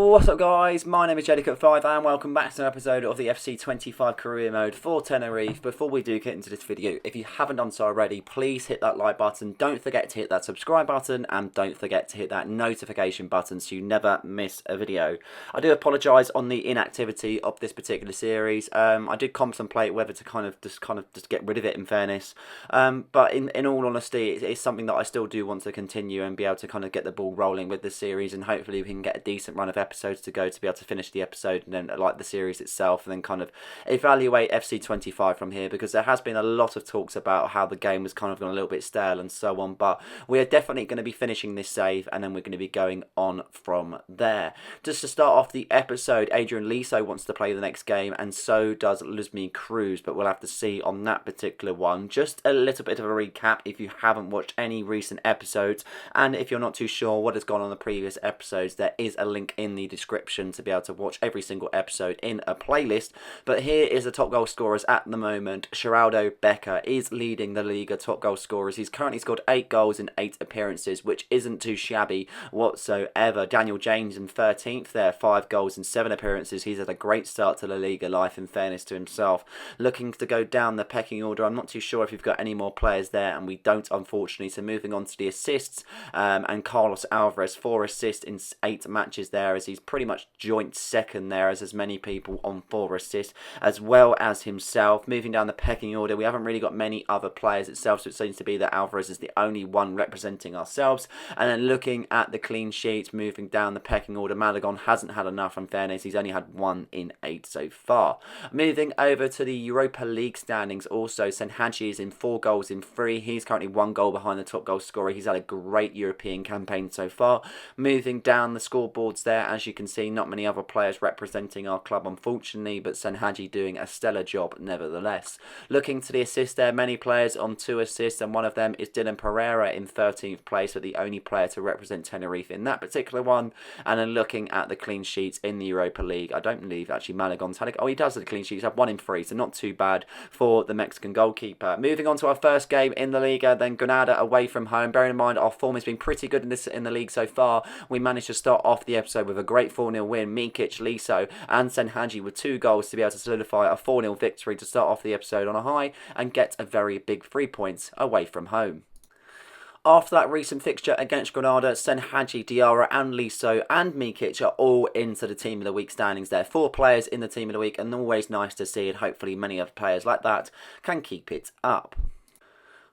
What's up guys, my name is Jedicut5 and welcome back to an episode of the FC25 career mode for Tenerife. Before we do get into this video, if you haven't done so already, please hit that like button, don't forget to hit that subscribe button and don't forget to hit that notification button so you never miss a video. I do apologise on the inactivity of this particular series. I did contemplate whether to just get rid of it in fairness, but in all honesty it's something that I still do want to continue and be able to kind of get the ball rolling with the series, and hopefully we can get a decent run of episodes to go to be able to finish the episode and then like the series itself, and then kind of evaluate FC25 from here, because there has been a lot of talks about how the game was kind of gone a little bit stale and so on, but we are definitely going to be finishing this save and then we're going to be going on from there. Just to start off the episode, Adrian Liso wants to play the next game and so does Luzmi Cruz, but we'll have to see on that particular one. Just a little bit of a recap if you haven't watched any recent episodes, and if you're not too sure what has gone on the previous episodes, there is a link in the description to be able to watch every single episode in a playlist. But here is the top goal scorers at the moment. Geraldo Becker is leading the Liga top goal scorers. He's currently scored 8 goals in 8 appearances, which isn't too shabby whatsoever. Daniel James in 13th there, 5 goals in 7 appearances. He's had a great start to La Liga life, in fairness to himself. Looking to go down the pecking order, I'm not too sure if you've got any more players there, and we don't, unfortunately. So moving on to the assists, and Carlos Alvarez, 4 assists in 8 matches there, as he's pretty much joint second there, as many people on 4 assists as well as himself. Moving down the pecking order, we haven't really got many other players itself, so it seems to be that Alvarez is the only one representing ourselves. And then looking at the clean sheets, moving down the pecking order, Malagon hasn't had enough, in fairness. He's only had 1 in 8 so far. Moving over to the Europa League standings, also Senhaji is in 4 goals in 3. He's currently 1 goal behind the top goal scorer. He's had a great European campaign so far. Moving down the scoreboards there, as you can see, not many other players representing our club, unfortunately, but Senhaji doing a stellar job nevertheless. Looking to the assists there, many players on 2 assists, and one of them is Dylan Pereira in 13th place, but the only player to represent Tenerife in that particular one. And then looking at the clean sheets in the Europa League, I don't believe actually Malagon's had he does have the clean sheets, have 1 in 3, so not too bad for the Mexican goalkeeper. Moving on to our first game in the Liga, then Granada away from home. Bearing in mind our form has been pretty good in the league so far, we managed to start off the episode with a great 4-0 win. Mikic, Liso and Senhaji with 2 goals to be able to solidify a 4-0 victory to start off the episode on a high and get a very big 3 points away from home. After that recent fixture against Granada, Senhaji, Diarra and Liso and Mikic are all into the Team of the Week standings there. 4 players in the Team of the Week, and always nice to see, and hopefully many other players like that can keep it up.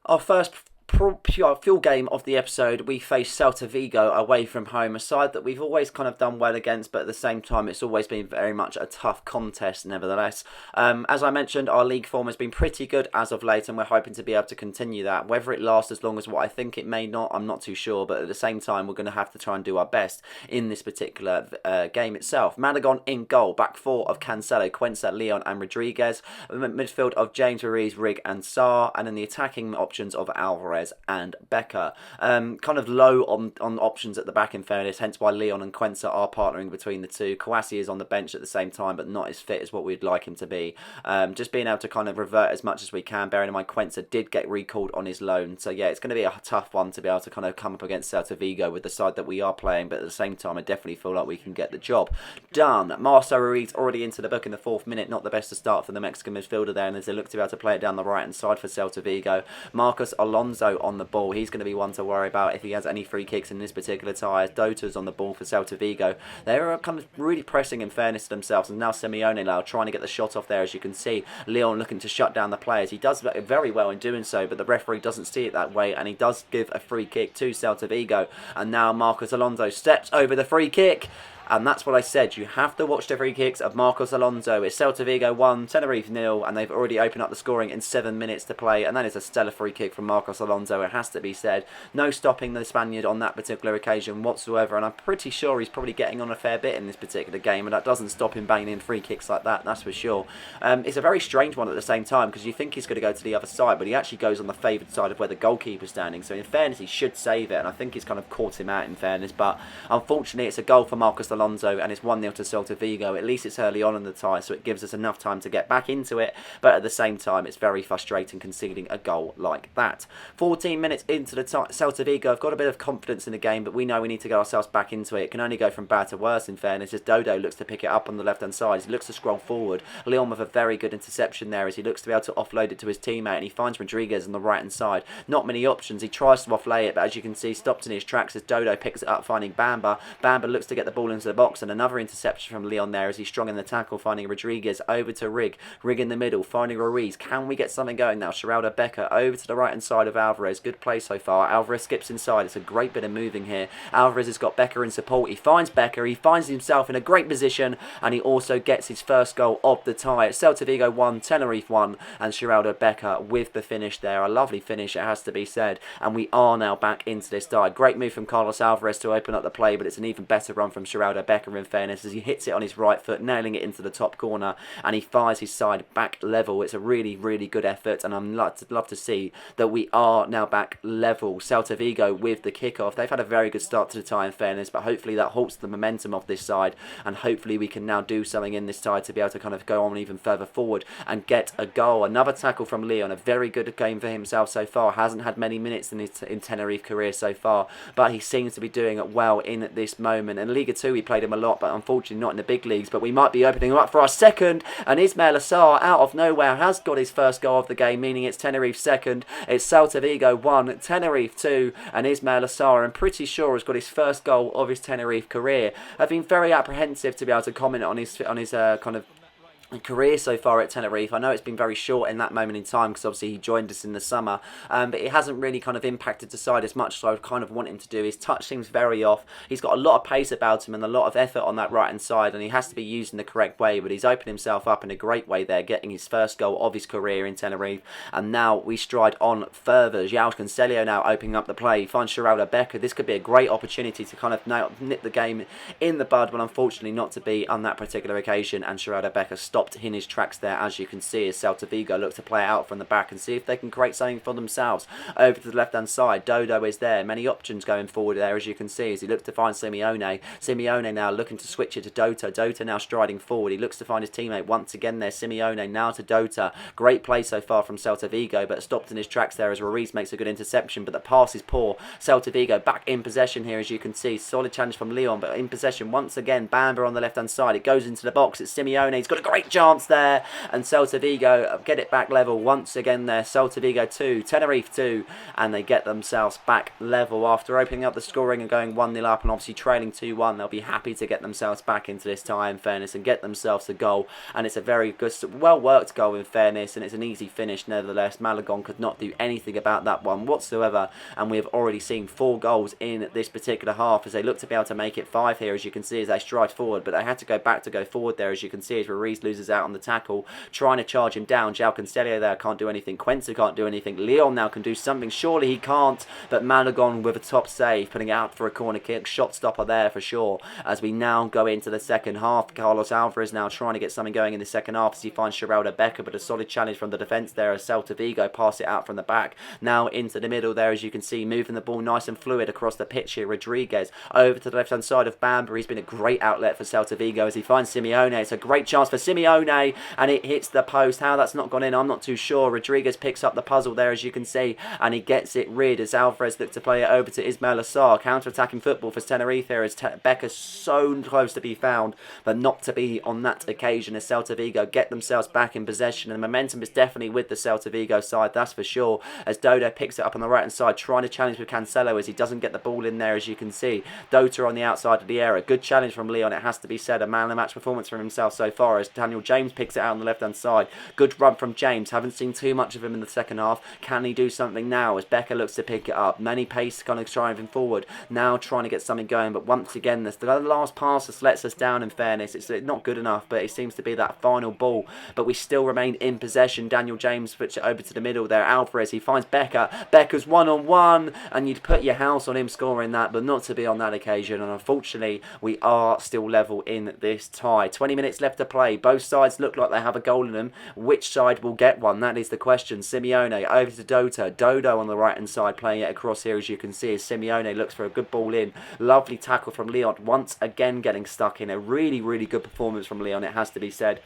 Our first full game of the episode, we face Celta Vigo away from home, a side that we've always kind of done well against, but at the same time it's always been very much a tough contest nevertheless. As I mentioned, our league form has been pretty good as of late, and we're hoping to be able to continue that. Whether it lasts as long as what I think it may not, I'm not too sure, but at the same time we're going to have to try and do our best in this particular game itself. Malagon in goal, back 4 of Cancelo, Quensa, Leon and Rodriguez, midfield of James Ruiz, Rig and Sarr, and then the attacking options of Alvarez and Becker. Kind of low on options at the back, in fairness, hence why Leon and Quensa are partnering between the two. Kouassi is on the bench at the same time, but not as fit as what we'd like him to be. Just being able to kind of revert as much as we can, bearing in mind Quensa did get recalled on his loan. So yeah, it's going to be a tough one to be able to kind of come up against Celta Vigo with the side that we are playing, but at the same time I definitely feel like we can get the job done. Marcelo Ruiz already into the book in the 4th minute, not the best to start for the Mexican midfielder there, and as they look to be able to play it down the right hand side for Celta Vigo. Marcos Alonso on the ball, he's going to be one to worry about if he has any free kicks in this particular tie. Dota's on the ball for Celta Vigo. They're kind of really pressing, in fairness to themselves, and now Simeone now trying to get the shot off there, as you can see. Leon looking to shut down the players. He does very well in doing so, but the referee doesn't see it that way, and he does give a free kick to Celta Vigo. And now Marcos Alonso steps over the free kick. And that's what I said. You have to watch the free kicks of Marcos Alonso. It's Celta Vigo 1, Tenerife 0, and they've already opened up the scoring in 7 minutes to play. And that is a stellar free kick from Marcos Alonso, it has to be said. No stopping the Spaniard on that particular occasion whatsoever. And I'm pretty sure he's probably getting on a fair bit in this particular game. And that doesn't stop him banging in free kicks like that, that's for sure. It's a very strange one at the same time, because you think he's going to go to the other side, but he actually goes on the favoured side of where the goalkeeper's standing. So in fairness, he should save it. And I think he's kind of caught him out, in fairness. But unfortunately, it's a goal for Marcos Alonso, and it's 1-0 to Celta Vigo. At least it's early on in the tie, so it gives us enough time to get back into it, but at the same time it's very frustrating conceding a goal like that. 14 minutes into the Celta Vigo have got a bit of confidence in the game, but we know we need to get ourselves back into it. It can only go from bad to worse, in fairness, as Dodo looks to pick it up on the left hand side. He looks to scroll forward. Leon with a very good interception there as he looks to be able to offload it to his teammate, and he finds Rodriguez on the right hand side. Not many options. He tries to offlay it, but as you can see, stopped in his tracks as Dodo picks it up, finding Bamba. Bamba looks to get the ball into the box, and another interception from Leon there as he's strong in the tackle, finding Rodriguez over to Rig. Rig in the middle, finding Ruiz. Can we get something going now? Geraldo Becker over to the right hand side of Alvarez. Good play so far. Alvarez skips inside. It's a great bit of moving here. Alvarez has got Becker in support. He finds Becker. He finds himself in a great position, and he also gets his first goal of the tie. Celta Vigo 1, Tenerife 1, and Geraldo Becker with the finish there. A lovely finish, it has to be said, and we are now back into this tie. Great move from Carlos Alvarez to open up the play, but it's an even better run from Geraldo Becker, in fairness, as he hits it on his right foot, nailing it into the top corner, and he fires his side back level. It's a really, really good effort, and I'm love to see that we are now back level. Celta Vigo with the kickoff. They've had a very good start to the tie, in fairness, but hopefully that halts the momentum of this side, and hopefully we can now do something in this tie to be able to kind of go on even further forward and get a goal. Another tackle from Leon. A very good game for himself so far. Hasn't had many minutes in his Tenerife career so far, but he seems to be doing it well in this moment. In Liga 2 we played him a lot, but unfortunately not in the big leagues, but we might be opening him up for our second, and Ismail Assar out of nowhere has got his first goal of the game, meaning it's Tenerife second. It's Celta Vigo 1, Tenerife 2, and Ismail Assar, I'm pretty sure, has got his first goal of his Tenerife career. I've been very apprehensive to be able to comment on his kind of career so far at Tenerife. I know it's been very short in that moment in time because obviously he joined us in the summer, but it hasn't really kind of impacted the side as much, so I kind of want him to do. His touch seems very off. He's got a lot of pace about him and a lot of effort on that right hand side, and he has to be used in the correct way, but he's opened himself up in a great way there, getting his first goal of his career in Tenerife, and now we stride on further. João Cancelo now opening up the play, finds Geraldo Becker. This could be a great opportunity to kind of now nip the game in the bud, but unfortunately not to be on that particular occasion, and Geraldo Becker stopped in his tracks there, as you can see, as Celta Vigo look to play it out from the back and see if they can create something for themselves. Over to the left hand side, Dodo is there, many options going forward there, as you can see, as he looks to find Simeone. Simeone now looking to switch it to Dota. Dota now striding forward, he looks to find his teammate once again there. Simeone now to Dota. Great play so far from Celta Vigo, but stopped in his tracks there as Ruiz makes a good interception, but the pass is poor. Celta Vigo back in possession here, as you can see. Solid challenge from Leon, but in possession once again. Bamba on the left hand side, it goes into the box. It's Simeone, he's got a great chance there, and Celta Vigo get it back level once again there. Celta Vigo 2, Tenerife 2, and they get themselves back level after opening up the scoring and going 1-0 up and obviously trailing 2-1. They'll be happy to get themselves back into this tie, in fairness, and get themselves a goal, and it's a very good, well worked goal, in fairness, and it's an easy finish nevertheless. Malagon could not do anything about that one whatsoever, and we have already seen 4 goals in this particular half as they look to be able to make it 5 here, as you can see, as they stride forward, but they had to go back to go forward there, as you can see, as Ruiz loses out on the tackle, trying to charge him down. João Cancelo there can't do anything. Quentin can't do anything. Leon now can do something. Surely he can't, but Malagon with a top save, putting it out for a corner kick. Shot stopper there for sure, as we now go into the second half. Carlos Alvarez now trying to get something going in the second half as he finds Geraldo Becker, but a solid challenge from the defence there as Celta Vigo pass it out from the back. Now into the middle there, as you can see, moving the ball nice and fluid across the pitch here. Rodriguez over to the left hand side of Bamba. He's been a great outlet for Celta Vigo as he finds Simeone. It's a great chance for Simeone, and it hits the post. How that's not gone in, I'm not too sure. Rodriguez picks up the puzzle there, as you can see, and he gets it rid as Alvarez looks to play it over to Ismail Assar. Counter-attacking football for Tenerife here as Becker's so close to be found, but not to be on that occasion as Celta Vigo get themselves back in possession, and the momentum is definitely with the Celta Vigo side, that's for sure, as Dodo picks it up on the right hand side, trying to challenge with Cancelo as he doesn't get the ball in there, as you can see. Dota on the outside of the area. Good challenge from Leon, it has to be said. A man of the match performance from himself so far as Daniel James picks it out on the left hand side. Good run from James. Haven't seen too much of him in the second half. Can he do something now as Becker looks to pick it up? Many pace kind of driving forward. Now trying to get something going, but once again, the last pass just lets us down, in fairness. It's not good enough, but it seems to be that final ball. But we still remain in possession. Daniel James puts it over to the middle there. Alvarez, he finds Becker. Becker's one-on-one, and you'd put your house on him scoring that, but not to be on that occasion. And unfortunately, we are still level in this tie. 20 minutes left to play. Both sides look like they have a goal in them. Which side will get one? That is the question. Simeone over to Dodo on the right hand side, playing it across here, as you can see, as Simeone looks for a good ball in. Lovely tackle from Leon, once again getting stuck in. A really, really good performance from Leon, it has to be said.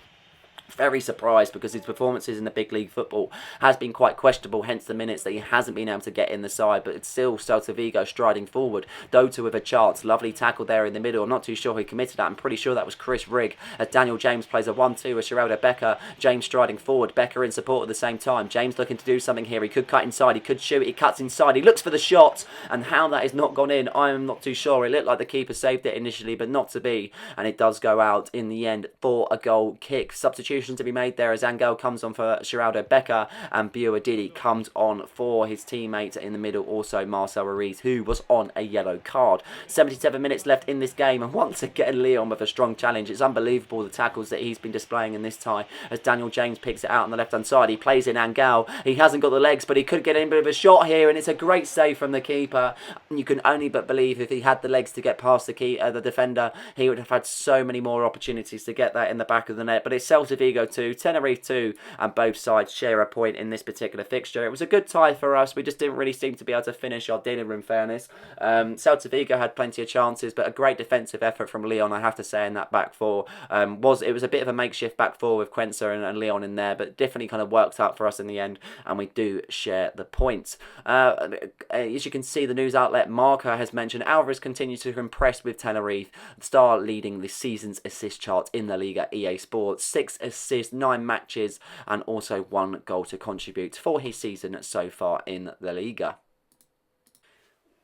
Very surprised because his performances in the big league football has been quite questionable, hence the minutes that he hasn't been able to get in the side, but it's still Celta Vigo striding forward. Dota with a chance, lovely tackle there in the middle. I'm not too sure who committed that. I'm pretty sure that was Chris Rigg, as Daniel James plays a 1-2 with Geraldo Becker. James striding forward, Becker in support at the same time. James looking to do something here. He could cut inside, he could shoot, he cuts inside, he looks for the shot, and how that is not gone in, I'm not too sure. It looked like the keeper saved it initially, but not to be, and it does go out in the end for a goal kick. Substitution to be made there as Angel comes on for Geraldo Becker, and Bua Didi comes on for his teammate in the middle, also Marcel Ruiz, who was on a yellow card. 77 minutes left in this game, and once again Leon with a strong challenge. It's unbelievable the tackles that he's been displaying in this tie, as Daniel James picks it out on the left hand side. He plays in Angel, he hasn't got the legs, but he could get in a bit of a shot here, and it's a great save from the keeper. You can only but believe if he had the legs to get past the defender, he would have had so many more opportunities to get that in the back of the net. But it's Celta Vigo 2, Tenerife 2, and both sides share a point in this particular fixture. It was a good tie for us. We just didn't really seem to be able to finish our dinner, in fairness. Celta Vigo had plenty of chances, but a great defensive effort from Leon, I have to say, in that back four. It was a bit of a makeshift back four with Quenza and Leon in there, but definitely kind of worked out for us in the end, and we do share the points. As you can see, the news outlet Marca has mentioned Alvarez continues to impress with Tenerife, the star leading the season's assist chart in the Liga EA Sports. 6 assists, 9 matches, and also 1 goal to contribute for his season so far in the Liga.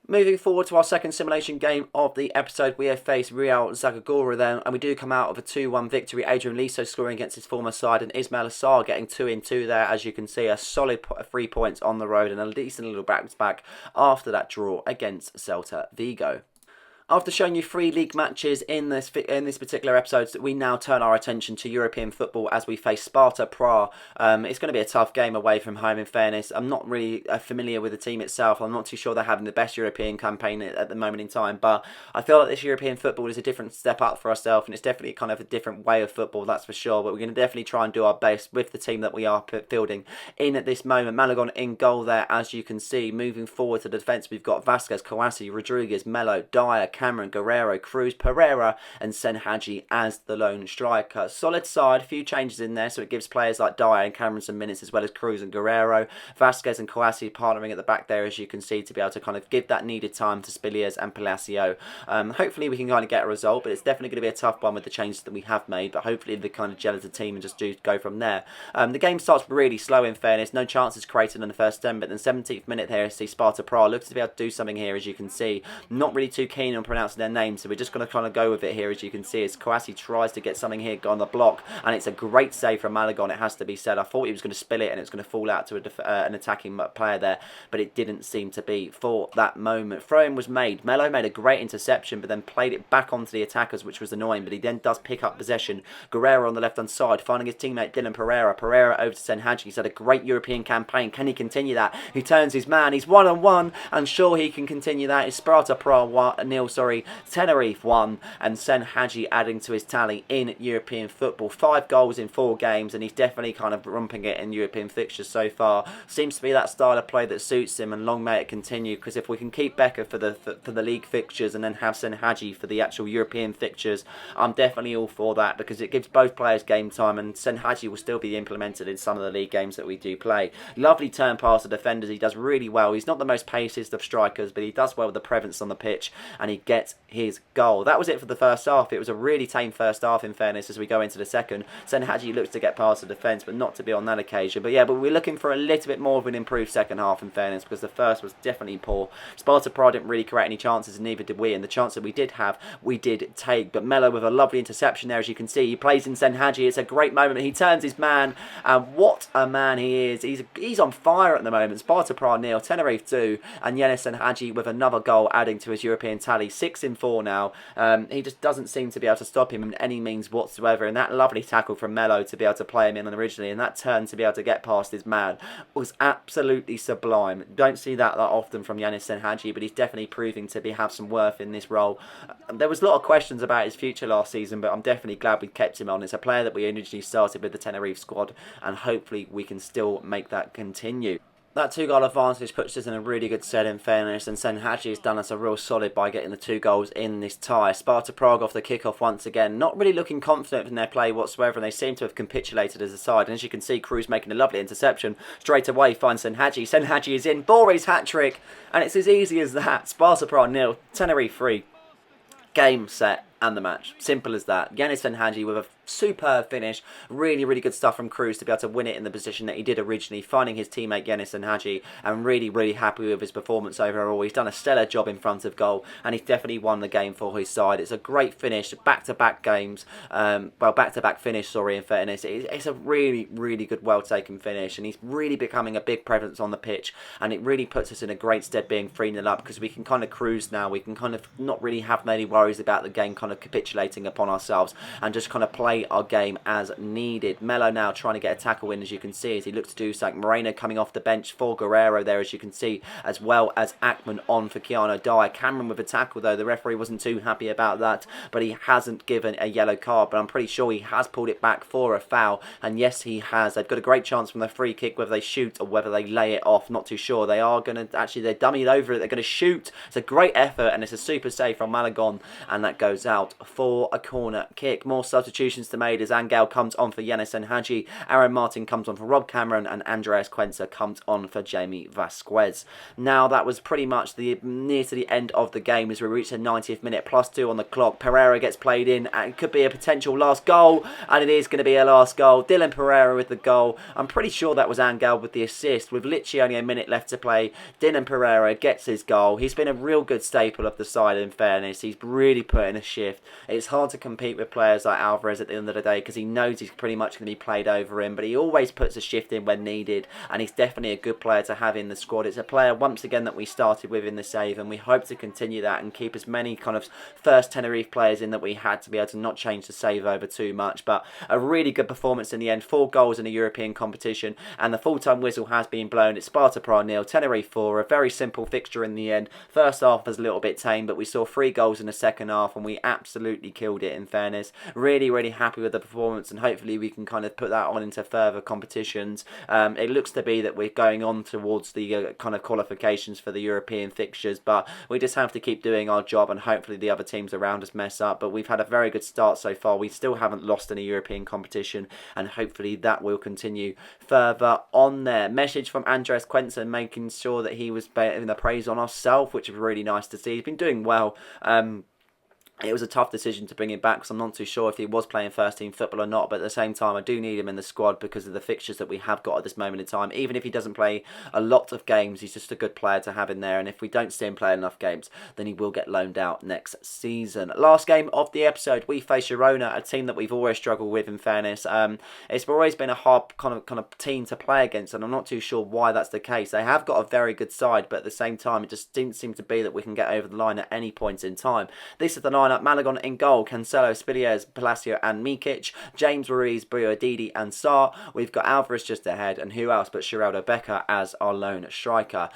Moving forward to our second simulation game of the episode, we have faced Real Zagagora then, and we do come out of a 2-1 victory. Adrian Liso scoring against his former side, and Ismail Assar getting 2 in 2 there, as you can see. A solid 3 points on the road, and a decent little bounce-back after that draw against Celta Vigo. After showing you 3 league matches in this particular episode, we now turn our attention to European football as we face Sparta Prague. It's going to be a tough game away from home, in fairness. I'm not really familiar with the team itself. I'm not too sure they're having the best European campaign at the moment in time, but I feel like this European football is a different step up for ourselves, and it's definitely kind of a different way of football, that's for sure. But we're going to definitely try and do our best with the team that we are fielding in at this moment. Malagon in goal there, as you can see. Moving forward to the defence, we've got Vasquez, Kouassi, Rodriguez, Melo, Dyer, Cameron, Guerrero, Cruz, Pereira, and Senhaji as the lone striker. Solid side, a few changes in there, so it gives players like Dyer and Cameron some minutes, as well as Cruz and Guerrero. Vasquez and Kouassi partnering at the back there, as you can see, to be able to kind of give that needed time to Spiliers and Palacio. Hopefully we can kind of get a result, but it's definitely going to be a tough one with the changes that we have made, but hopefully they kind of gel as a team and just do go from there. The game starts really slow, in fairness. No chances created in the first 10, but then 17th minute here, see Sparta Prague looks to be able to do something here, as you can see. Not really too keen on pronouncing their name, so we're just going to kind of go with it here, as you can see, as Kouassi tries to get something here on the block, and it's a great save from Malagon, it has to be said. I thought he was going to spill it and it was going to fall out to an attacking player there, but it didn't seem to be for that moment. Throw-in was made. Melo made a great interception, but then played it back onto the attackers, which was annoying, but he then does pick up possession. Guerrero on the left-hand side, finding his teammate Dylan Pereira. Pereira over to Senhaji. He's had a great European campaign. Can he continue that? He turns his man. He's 1-on-1, and sure he can continue that. It's Sparta Prague 1-0, Tenerife 1, and Senhaji adding to his tally in European football. 5 goals in 4 games, and he's definitely kind of romping it in European fixtures so far. Seems to be that style of play that suits him, and long may it continue, because if we can keep Becker for the league fixtures and then have Senhaji for the actual European fixtures, I'm definitely all for that, because it gives both players game time, and Senhaji will still be implemented in some of the league games that we do play. Lovely turn pass to defenders. He does really well. He's not the most paciest of strikers, but he does well with the presence on the pitch, and he gets his goal. That was it for the first half. It was a really tame first half, in fairness, as we go into the second. Senhaji looks to get past the defence, but not to be on that occasion. But yeah, but we're looking for a little bit more of an improved second half, in fairness, because the first was definitely poor. Sparta Prague didn't really create any chances, and neither did we, and the chance that we did have, we did take. But Melo with a lovely interception there, as you can see. He plays in Senhaji. It's a great moment. He turns his man, and what a man he is. He's on fire at the moment. Sparta Prague 0, Tenerife 2, and Yenis Senhaji with another goal adding to his European tally. He's 6 in 4 now. He just doesn't seem to be able to stop him in any means whatsoever. And that lovely tackle from Melo to be able to play him in originally, and that turn to be able to get past his man was absolutely sublime. Don't see that often from Yanis Senhaji, but he's definitely proving to have some worth in this role. There was a lot of questions about his future last season, but I'm definitely glad we kept him on. It's a player that we originally started with the Tenerife squad, and hopefully we can still make that continue. That 2-goal advantage puts us in a really good set in fairness, and Senhaji has done us a real solid by getting the 2 goals in this tie. Sparta Prague off the kick-off once again, not really looking confident in their play whatsoever, and they seem to have capitulated as a side. And as you can see, Queiroz making a lovely interception straight away, finds Senhaji. Senhaji is in, Bore's hat-trick, and it's as easy as that. Sparta Prague 0, Tenerife 3. Game, set, and the match. Simple as that. Yanis Senhaji with a superb finish. Really, really good stuff from Queiroz to be able to win it in the position that he did originally, finding his teammate Yanis Senhaji, and really, really happy with his performance overall. He's done a stellar job in front of goal, and he's definitely won the game for his side. It's a great finish, back-to-back games, back-to-back finish, sorry, in fairness. It's a really, really good, well-taken finish, and he's really becoming a big presence on the pitch, and it really puts us in a great stead being 3-0 up, because we can kind of cruise now. We can kind of not really have many worries about the game kind of capitulating upon ourselves, and just kind of play our game as needed. Melo now trying to get a tackle in, as you can see, as he looks to do something. Moreno coming off the bench for Guerrero there, as you can see, as well as Ackman on for Keanu Dyer. Cameron with a tackle, though. The referee wasn't too happy about that, but he hasn't given a yellow card, but I'm pretty sure he has pulled it back for a foul, and yes, he has. They've got a great chance from the free kick, whether they shoot or whether they lay it off, not too sure. They are going to, actually, they're dummied over it. They're going to shoot. It's a great effort, and it's a super save from Malagon, and that goes out for a corner kick. More substitutions to made as Angel comes on for Yanis Senhaji, Aaron Martin comes on for Rob Cameron, and Andreas Quenzer comes on for Jamie Vasquez. Now that was pretty much near to the end of the game as we reach the 90th minute, +2 on the clock. Pereira gets played in, and it could be a potential last goal, and it is going to be a last goal. Dylan Pereira with the goal. I'm pretty sure that was Angel with the assist. With literally only a minute left to play, Dylan Pereira gets his goal. He's been a real good staple of the side, in fairness. He's really put in a shift. It's hard to compete with players like Alvarez at the end of the day, because he knows he's pretty much going to be played over him, but he always puts a shift in when needed, and he's definitely a good player to have in the squad. It's a player, once again, that we started with in the save, and we hope to continue that and keep as many kind of first Tenerife players in that we had to be able to not change the save over too much. But a really good performance in the end. 4 goals in a European competition, and the full-time whistle has been blown. It's Sparta Prague 0, Tenerife 4. A very simple fixture in the end. First half was a little bit tame, but we saw 3 goals in the second half, and we absolutely killed it, in fairness. Really, really happy with the performance, and hopefully we can kind of put that on into further competitions. It looks to be that we're going on towards the kind of qualifications for the European fixtures, but we just have to keep doing our job, and hopefully the other teams around us mess up. But we've had a very good start so far. We still haven't lost in a European competition, and hopefully that will continue further on there. Message from Andres Quentin making sure that he was in the praise on ourselves, which is really nice to see. He's been doing well. It was a tough decision to bring him back, because I'm not too sure if he was playing first team football or not, but at the same time I do need him in the squad because of the fixtures that we have got at this moment in time. Even if he doesn't play a lot of games, he's just a good player to have in there, and if we don't see him play enough games, then he will get loaned out next season. Last game of the episode, we face Jona, a team that we've always struggled with, in fairness. It's always been a hard kind of team to play against, and I'm not too sure why that's the case. They have got a very good side, but at the same time it just didn't seem to be that we can get over the line at any point in time. This is the lineup. Malagon in goal, Cancelo, Spiliers, Palacio and Mikic, James Ruiz, Brio Didi and Sarr. We've got Alvarez just ahead, and who else but Geraldo Becker as our lone striker.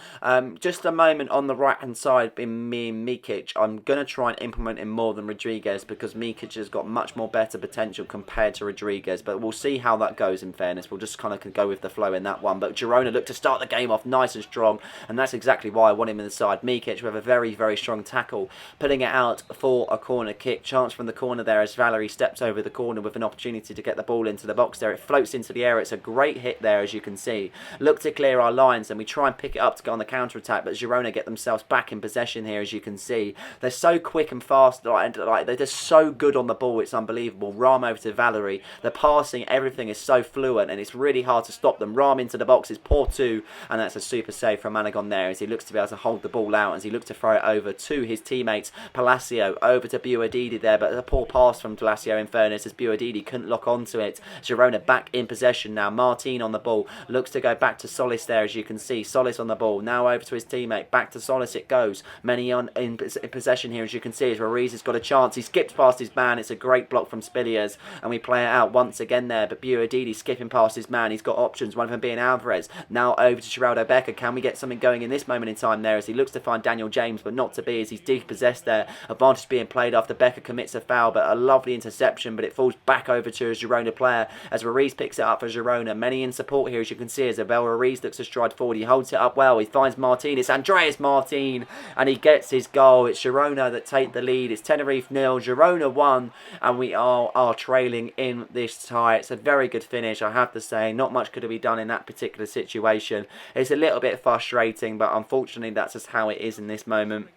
Just a moment on the right hand side in me and Mikic. I'm going to try and implement him more than Rodriguez, because Mikic has got much more better potential compared to Rodriguez, but we'll see how that goes, in fairness. We'll just kind of go with the flow in that one. But Girona looked to start the game off nice and strong, and that's exactly why I want him in the side. Mikic with a very, very strong tackle, putting it out for a corner kick. Chance from the corner there as Valerie steps over the corner with an opportunity to get the ball into the box there. It floats into the air. It's a great hit there, as you can see. Look to clear our lines, and we try and pick it up to go on the counter-attack, but Girona get themselves back in possession here, as you can see. They're so quick and fast. They're just so good on the ball. It's unbelievable. Ram over to Valerie. The passing, everything is so fluent, and it's really hard to stop them. Ram into the box is poor too, and that's a super save from Malagon there, as he looks to be able to hold the ball out, as he looks to throw it over to his teammates. Palacio over to Buadidi there, but a poor pass from Glacio in fairness, as Buadidi couldn't lock onto it. Girona back in possession now. Martin on the ball, looks to go back to Solis there, as you can see. Solis on the ball, now over to his teammate. Back to Solis it goes. Many in possession here, as you can see, as Ruiz has got a chance. He skips past his man. It's a great block from Spiliers, and we play it out once again there, but Buadidi skipping past his man. He's got options, one of them being Alvarez. Now over to Geraldo Becker. Can we get something going in this moment in time there, as he looks to find Daniel James, but not to be, as he's depossessed there. Advantage being played after Becker commits a foul, but a lovely interception, but it falls back over to a Girona player as Ruiz picks it up for Girona. Many in support here, as you can see, as Abel Ruiz looks to stride forward. He holds it up well. He finds Martin. It's Andreas Martin, and he gets his goal. It's Girona that take the lead. It's Tenerife 0, Girona 1, and we are trailing in this tie. It's a very good finish, I have to say. Not much could have been done in that particular situation. It's a little bit frustrating, but unfortunately that's just how it is in this moment.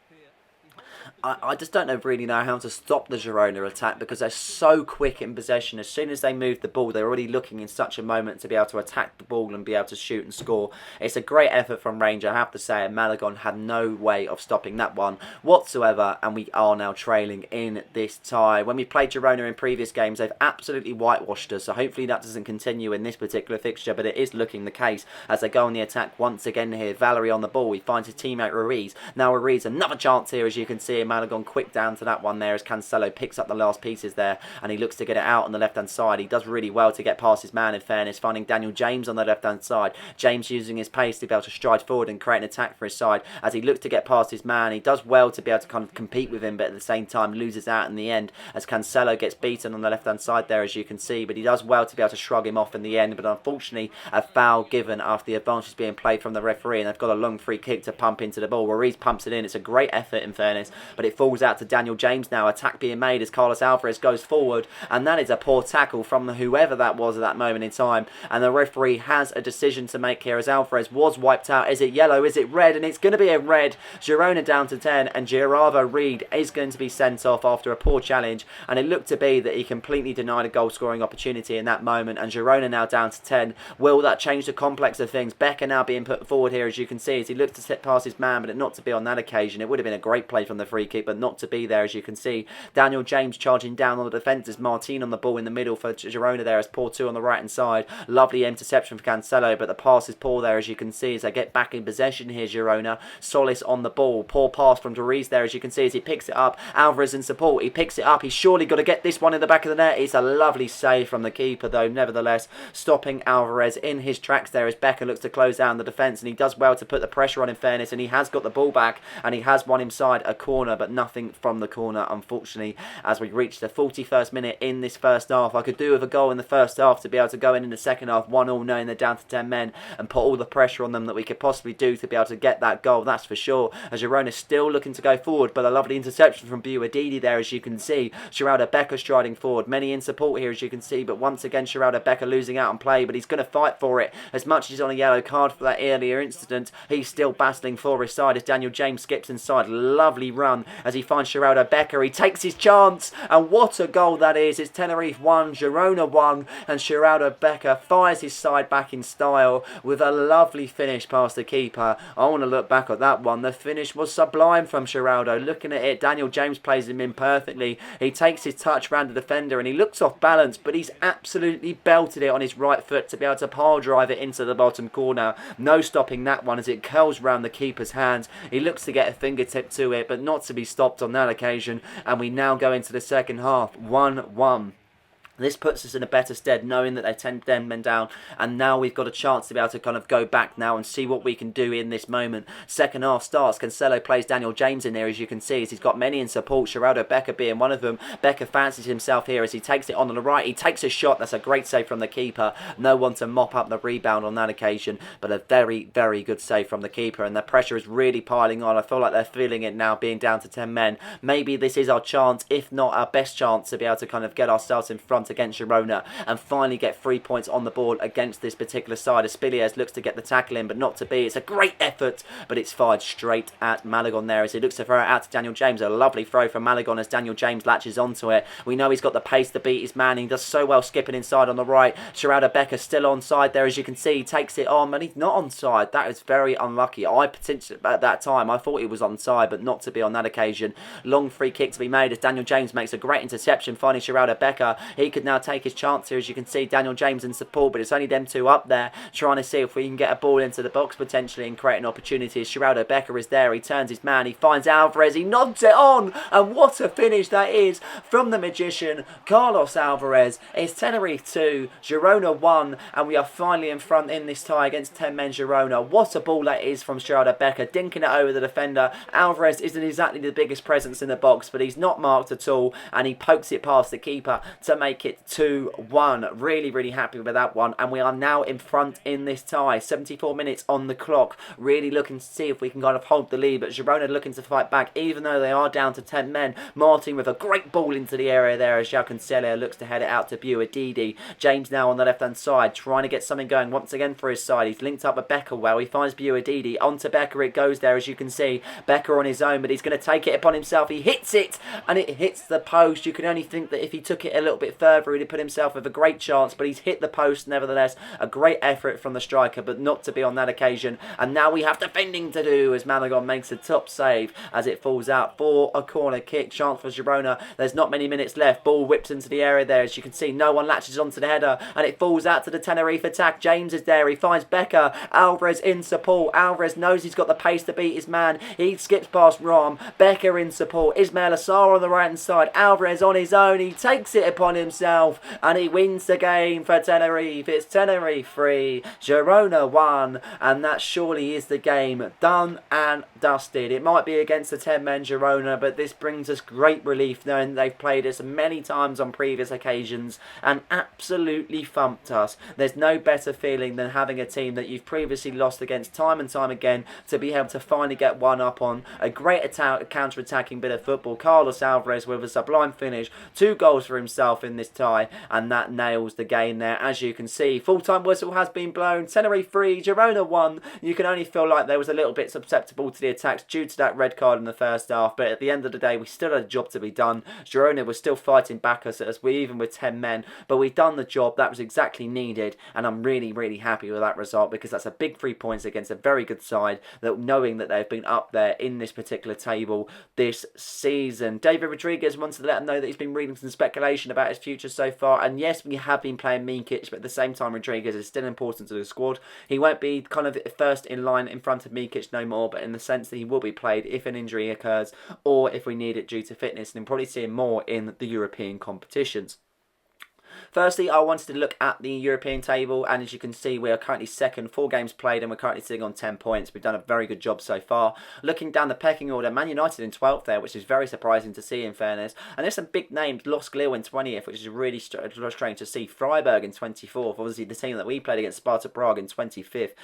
I just don't really know how to stop the Girona attack, because they're so quick in possession. As soon as they move the ball, they're already looking in such a moment to be able to attack the ball and be able to shoot and score. It's a great effort from Range, I have to say, and Malagon had no way of stopping that one whatsoever, and we are now trailing in this tie. When we played Girona in previous games, they've absolutely whitewashed us, so hopefully that doesn't continue in this particular fixture, but it is looking the case as they go on the attack once again here. Valerie on the ball, he finds his teammate Ruiz. Now Ruiz, another chance here, as you can see. Malagon quick down to that one there, as Cancelo picks up the last pieces there, and he looks to get it out on the left hand side. He does really well to get past his man, in fairness, finding Daniel James on the left hand side. James using his pace to be able to stride forward and create an attack for his side. As he looks to get past his man, he does well to be able to kind of compete with him, but at the same time loses out in the end, as Cancelo gets beaten on the left hand side there, as you can see. But he does well to be able to shrug him off in the end, but unfortunately a foul given after the advantage being played from the referee, and they've got a long free kick to pump into the ball. Ruiz pumps it in. It's a great effort, in fairness, but it falls out to Daniel James now. Attack being made as Carlos Alvarez goes forward, and that is a poor tackle from whoever that was at that moment in time, and the referee has a decision to make here, as Alvarez was wiped out. Is it yellow? Is it red? And it's going to be a red. Girona down to 10, and Gerardo Reed is going to be sent off after a poor challenge, and it looked to be that he completely denied a goal scoring opportunity in that moment, and Girona now down to 10. Will that change the complex of things? Becker now being put forward here, as you can see, as he looked to sit past his man, but not to be on that occasion. It would have been a great play from the free kick, but not to be there, as you can see. Daniel James charging down on the defenders. Martin on the ball in the middle for Girona there, as Porto on the right hand side. Lovely interception for Cancelo, but the pass is poor there, as you can see, as they get back in possession here. Girona. Solis on the ball. Poor pass from Ruiz there, as you can see, as he picks it up. Alvarez in support. He picks it up. He's surely got to get this one in the back of the net. It's a lovely save from the keeper, though, nevertheless, stopping Alvarez in his tracks there, as Becker looks to close down the defence, and he does well to put the pressure on, in fairness, and he has got the ball back, and he has won inside a corner, but nothing from the corner, unfortunately, as we reach the 41st minute in this first half. I could do with a goal in the first half to be able to go in the second half 1-1, knowing they're down to 10 men, and put all the pressure on them that we could possibly do to be able to get that goal, that's for sure. As Girona's still looking to go forward, but a lovely interception from Buadidi there, as you can see. Geraldo Becker striding forward. Many in support here, as you can see, but once again Geraldo Becker losing out on play, but he's going to fight for it. As much as he's on a yellow card for that earlier incident, he's still battling for his side as Daniel James skips inside. Lovely run as he finds Geraldo Becker. He takes his chance, and what a goal that is. It's Tenerife 1, Girona 1, and Geraldo Becker fires his side back in style with a lovely finish past the keeper. I want to look back at that one. The finish was sublime from Geraldo. Looking at it, Daniel James plays him in perfectly. He takes his touch round the defender, and he looks off balance, but he's absolutely belted it on his right foot to be able to pile drive it into the bottom corner. No stopping that one as it curls round the keeper's hands. He looks to get a fingertip to it, but not to be stopped on that occasion, and we now go into the second half 1-1. This puts us in a better stead, knowing that they're 10 men down, and now we've got a chance to be able to kind of go back now and see what we can do in this moment. Second half starts. Cancelo plays Daniel James in there, as you can see, as he's got many in support, Geraldo Becker being one of them. Becker fancies himself here as he takes it on the right. He takes a shot. That's a great save from the keeper. No one to mop up the rebound on that occasion, but a very, very good save from the keeper, and the pressure is really piling on. I feel like they're feeling it now, being down to 10 men. Maybe this is our chance, if not our best chance, to be able to kind of get ourselves in front against Girona and finally get 3 points on the board against this particular side. Espilias looks to get the tackle in, but not to be. It's a great effort, but it's fired straight at Malagon there as he looks to throw it out to Daniel James. A lovely throw from Malagon as Daniel James latches onto it. We know he's got the pace to beat his man. He does so well skipping inside on the right. Geraldo Becker still onside there, as you can see. He takes it on, but he's not onside. That is very unlucky. I potentially, at that time, I thought he was onside, but not to be on that occasion. Long free kick to be made as Daniel James makes a great interception, finding Geraldo Becker. He could now take his chance here, as you can see. Daniel James in support, but it's only them two up there trying to see if we can get a ball into the box potentially and create an opportunity. As Geraldo Becker is there, he turns his man, he finds Alvarez, he nods it on, and what a finish that is from the magician Carlos Alvarez. It's Tenerife 2, Girona 1, and we are finally in front in this tie against 10 men Girona. What a ball that is from Geraldo Becker, dinking it over the defender. Alvarez isn't exactly the biggest presence in the box, but he's not marked at all, and he pokes it past the keeper to make it 2-1. Really happy with that one, and we are now in front in this tie. 74 minutes on the clock, really looking to see if we can kind of hold the lead, but Girona looking to fight back even though they are down to 10 men. Martin with a great ball into the area there as João Cancelo looks to head it out to Buadidi. James now on the left hand side trying to get something going once again for his side. He's linked up with Becker well. He finds Buadidi. Onto Becker it goes there, as you can see. Becker on his own, but he's going to take it upon himself. He hits it and it hits the post. You can only think that if he took it a little bit further he'd have put himself with a great chance, but he's hit the post nevertheless. A great effort from the striker, but not to be on that occasion. And now we have defending to do as Malagon makes a top save as it falls out for a corner kick. Chance for Girona. There's not many minutes left. Ball whips into the area there, as you can see. No one latches onto the header and it falls out to the Tenerife attack. James is there. He finds Becker. Alvarez in support. Alvarez knows he's got the pace to beat his man. He skips past Rom. Becker in support. Ismail Assar on the right hand side. Alvarez on his own. He takes it upon himself and he wins the game for Tenerife. It's Tenerife 3, Girona 1, and that surely is the game done and dusted. It might be against the 10 men Girona, but this brings us great relief knowing they've played us many times on previous occasions and absolutely thumped us. There's no better feeling than having a team that you've previously lost against time and time again to be able to finally get one up on. A great counter-attacking bit of football. Carlos Alvarez with a sublime finish. 2 goals for himself in this tie, and that nails the game there, as you can see. Full-time whistle has been blown. Tenerife 3, Girona 1. You can only feel like there was a little bit susceptible to the attacks due to that red card in the first half, but at the end of the day we still had a job to be done. Girona was still fighting back us even with 10 men, but we've done the job. That was exactly needed, and I'm really happy with that result, because that's a big 3 points against a very good side, that knowing that they've been up there in this particular table this season. David Rodriguez wants to let them know that he's been reading some speculation about his future so far, and yes, we have been playing Mikic, but at the same time Rodriguez is still important to the squad. He won't be kind of first in line in front of Mikic no more, but in the sense that he will be played if an injury occurs or if we need it due to fitness, and we'll probably see him more in the European competitions. Firstly, I wanted to look at the European table, and as you can see, we are currently second, 4 games played, and we're currently sitting on 10 points. We've done a very good job so far. Looking down the pecking order, Man United in 12th there, which is very surprising to see in fairness. And there's some big names, Lost Glil in 20th, which is really strange to see. Freiburg in 24th, obviously the team that we played against, Sparta Prague in 25th.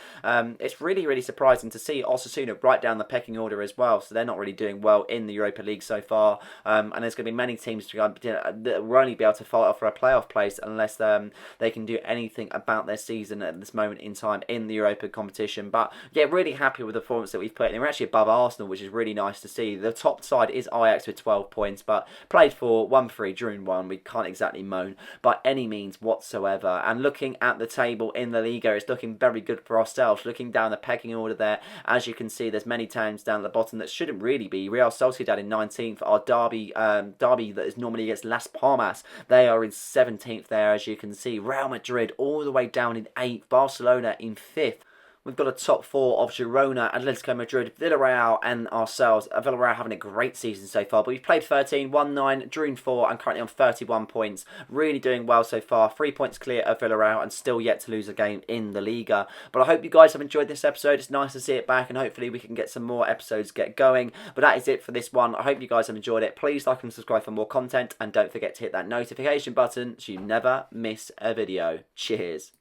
It's really surprising to see Osasuna right down the pecking order as well, so they're not really doing well in the Europa League so far. And there's going to be many teams that will only be able to fight off for a playoff place unless they can do anything about their season at this moment in time in the Europa competition. But yeah, really happy with the performance that we've put in. We're actually above Arsenal, which is really nice to see. The top side is Ajax with 12 points, but played for 1-3, drew in 1. We can't exactly moan by any means whatsoever. And looking at the table in the Liga, it's looking very good for ourselves. Looking down the pecking order there, as you can see, there's many teams down at the bottom that shouldn't really be. Real Sociedad in 19th. Our derby that is normally against Las Palmas, they are in 17th there, as you can see. Real Madrid all the way down in 8th. Barcelona in 5th. We've got a top 4 of Girona, Atletico Madrid, Villarreal and ourselves. Villarreal having a great season so far, but we've played 13, won 9, drew in 4 and currently on 31 points. Really doing well so far. 3 points clear of Villarreal and still yet to lose a game in the Liga. But I hope you guys have enjoyed this episode. It's nice to see it back, and hopefully we can get some more episodes get going. But that is it for this one. I hope you guys have enjoyed it. Please like and subscribe for more content, and don't forget to hit that notification button so you never miss a video. Cheers.